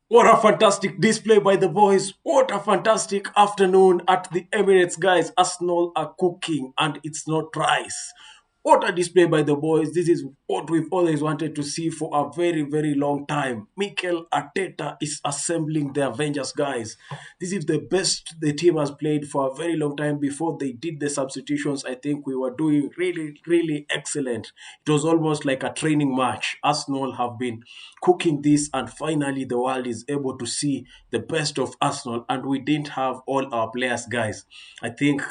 What a fantastic display by the boys. What a fantastic afternoon at the Emirates, guys. Arsenal are cooking and it's not rice. What a display by the boys. This is what we've always wanted to see for a very, very long time. Mikel Arteta is assembling the Avengers, guys. This is the best the team has played for a very long time. Before they did the substitutions, I think we were doing really, really excellent. It was almost like a training match. Arsenal have been cooking this, and finally, the world is able to see the best of Arsenal. And we didn't have all our players, guys. I think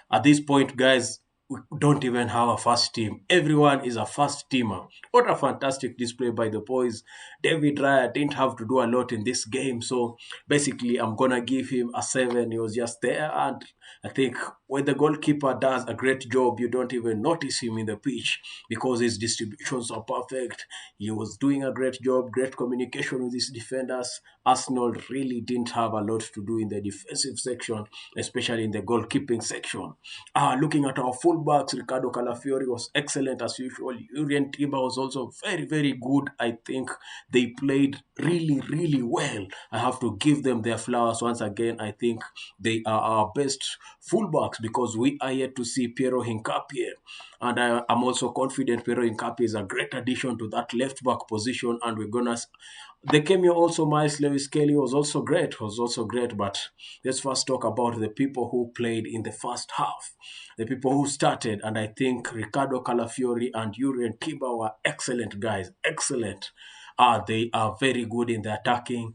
at this point, guys, we don't even have a first team. Everyone is a first teamer. What a fantastic display by the boys. David Raya didn't have to do a lot in this game. So basically, I'm going to give him a 7. He was just there. And I think when the goalkeeper does a great job, you don't even notice him in the pitch because his distributions are perfect. He was doing a great job, great communication with his defenders. Arsenal really didn't have a lot to do in the defensive section, especially in the goalkeeping section. Looking at our fullbacks, Ricardo Calafiori was excellent as usual. Urian Tiba was also very, very good. I think they played really, really well. I have to give them their flowers once again. I think they are our best fullbacks because we are yet to see Piero Hincapie. And I'm also confident Piero Hincapie is a great addition to that left back position. And we're going to. The cameo also, Miles Lewis Kelly was also great. But let's first talk about the people who played in the first half, the people who started. And I think Ricardo Calafiori and Urian Tiba were excellent guys, excellent. They are very good in the attacking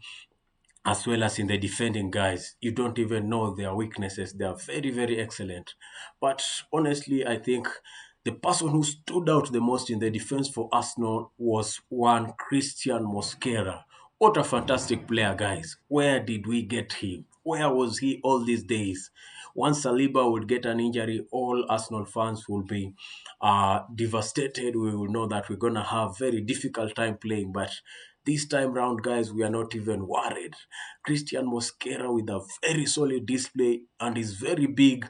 as well as in the defending, guys. You don't even know their weaknesses. They are very, very excellent. But honestly, I think the person who stood out the most in the defense for Arsenal was one Christian Mosquera. What a fantastic player, guys. Where did we get him? Where was he all these days? Once Saliba would get an injury, all Arsenal fans will be devastated. We will know that we're going to have very difficult time playing. But this time round, guys, we are not even worried. Christian Mosquera with a very solid display and is very big.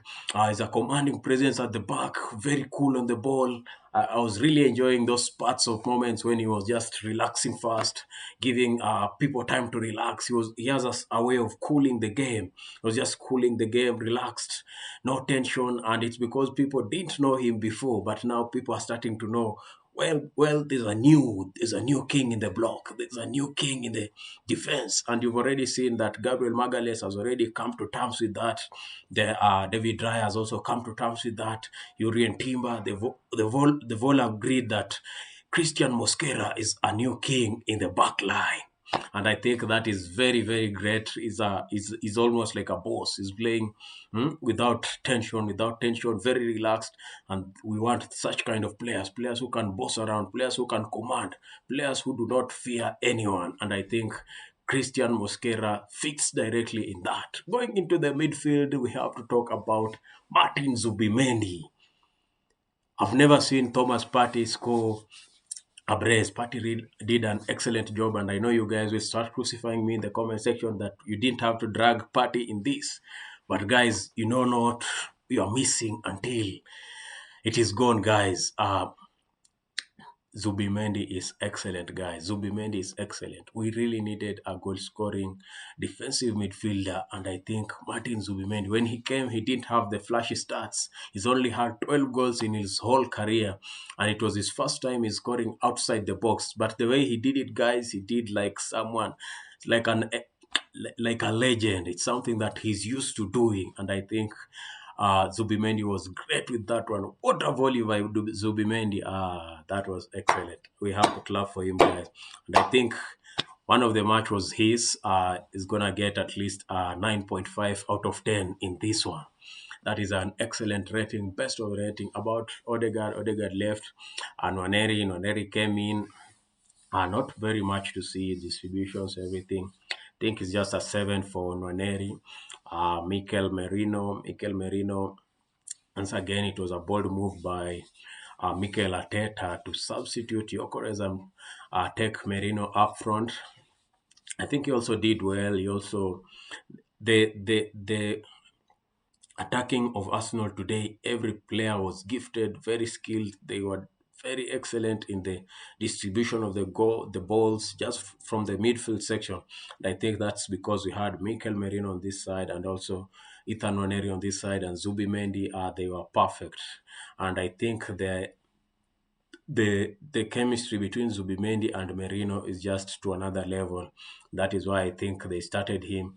Is a commanding presence at the back, very cool on the ball. I was really enjoying those parts of moments when he was just relaxing fast, giving people time to relax. He has a way of cooling the game. He was just cooling the game, relaxed, no tension, and it's because people didn't know him before, but now people are starting to know. Well, there's a new king in the block. There's a new king in the defense, and you've already seen that Gabriel Magalhaes has already come to terms with that. David Raya has also come to terms with that. Urian Timber, they've all agreed that Christian Mosquera is a new king in the back line. And I think that is very, very great. Is almost like a boss. He's playing without tension, very relaxed. And we want such kind of players who can boss around, players who can command, players who do not fear anyone. And I think Christian Mosquera fits directly in that. Going into the midfield, we have to talk about Martin Zubimendi. I've never seen Thomas Partey score a brace. Partey did an excellent job, and I know you guys will start crucifying me in the comment section that you didn't have to drag Partey in this. But guys, you know not you are missing until it is gone, guys. Zubimendi is excellent, guys. Zubimendi is excellent. We really needed a goal scoring defensive midfielder, and I think Martin Zubimendi, when he came, he didn't have the flashy stats. He's only had 12 goals in his whole career, and it was his first time he's scoring outside the box. But the way he did it, guys, he did like someone, like an like a legend. It's something that he's used to doing, and I think Zubimendi was great with that one. What a volley by Zubimendi. That was excellent. We have to clap for him, guys. And I think one of the match was his. Is going to get at least 9.5 out of 10 in this one. That is an excellent rating, best of rating. About Odegaard, Odegaard left, and Nwaneri came in. Not very much to see distributions, everything. I think it's just a 7 for Nwaneri. Mikel Merino. Once again, it was a bold move by Mikel Arteta to substitute Gyökeres and take Merino up front. I think he also did well. He also the attacking of Arsenal today, every player was gifted, very skilled. They were very excellent in the distribution of the balls just from the midfield section. And I think that's because we had Mikel Merino on this side and also Ethan Waneri on this side and Zubimendi. They were perfect. And I think the chemistry between Zubimendi and Merino is just to another level. That is why I think they started him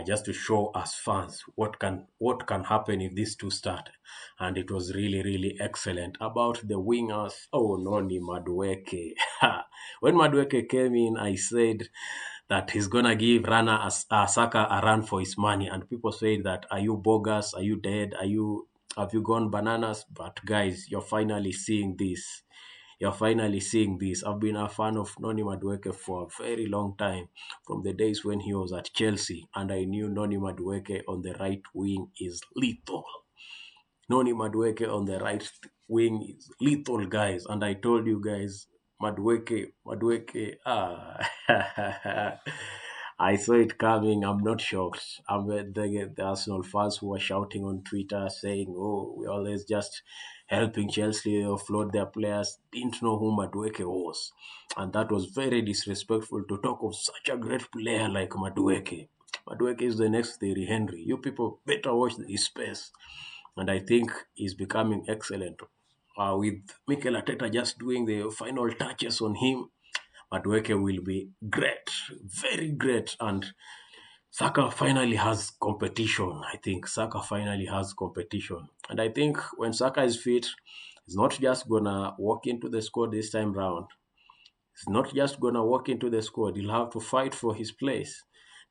just to show us fans what can happen if these two start, and it was really excellent. About the wingers, oh Noni Madueke. When Madueke came in, I said that he's gonna give Saka a run for his money, and people said that are you bogus? Are you dead? Have you gone bananas? But guys, you're finally seeing this. You're finally seeing this. I've been a fan of Noni Madueke for a very long time, from the days when he was at Chelsea, and I knew Noni Madueke on the right wing is lethal. Noni Madueke on the right wing is lethal, guys. And I told you guys, Madueke, I saw it coming. I'm not shocked. The Arsenal fans who were shouting on Twitter saying, oh, we always just helping Chelsea offload their players, didn't know who Madueke was. And that was very disrespectful to talk of such a great player like Madueke. Madueke is the next Thierry Henry. You people better watch his space. And I think he's becoming excellent. With Mikel Arteta just doing the final touches on him, Madueke will be great, very great. And Saka finally has competition. I think Saka finally has competition. And I think when Saka is fit, he's not just going to walk into the squad this time round. He's not just going to walk into the squad. He'll have to fight for his place.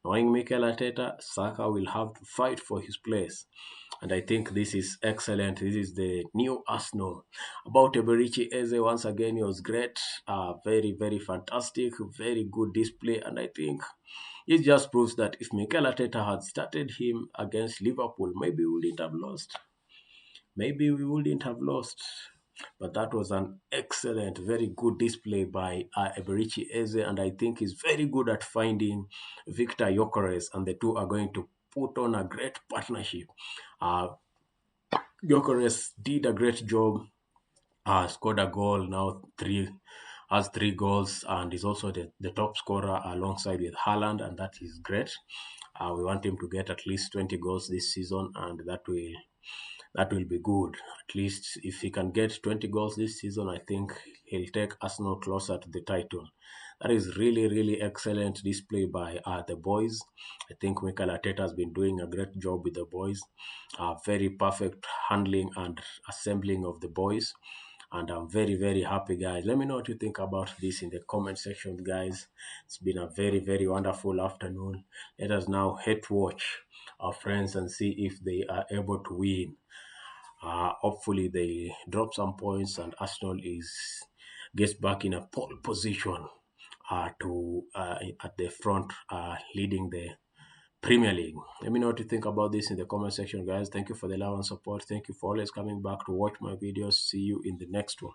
Knowing Mikel Arteta, Saka will have to fight for his place. And I think this is excellent. This is the new Arsenal. About Eberichi Eze, once again, he was great. Very fantastic. Very good display. And I think it just proves that if Mikel Arteta had started him against Liverpool, maybe we wouldn't have lost. Maybe we wouldn't have lost. But that was an excellent, very good display by Eberichi Eze, and I think he's very good at finding Victor Gyökeres, and the two are going to put on a great partnership. Gyökeres did a great job, scored a goal, now has three goals, and is also the top scorer alongside with Haaland, and that is great. We want him to get at least 20 goals this season, and that will be good. At least if he can get 20 goals this season, I think he'll take Arsenal closer to the title. That is really excellent display by the boys. I think Mikel Arteta has been doing a great job with the boys. Very perfect handling and assembling of the boys. And I'm very happy, guys. Let me know what you think about this in the comment section, guys. It's been a very wonderful afternoon. Let us now head to watch our friends and see if they are able to win. Hopefully they drop some points and Arsenal gets back in a pole position to at the front, leading the Premier League. Let me know what you think about this in the comment section, guys. Thank you for the love and support. Thank you for always coming back to watch my videos. See you in the next one.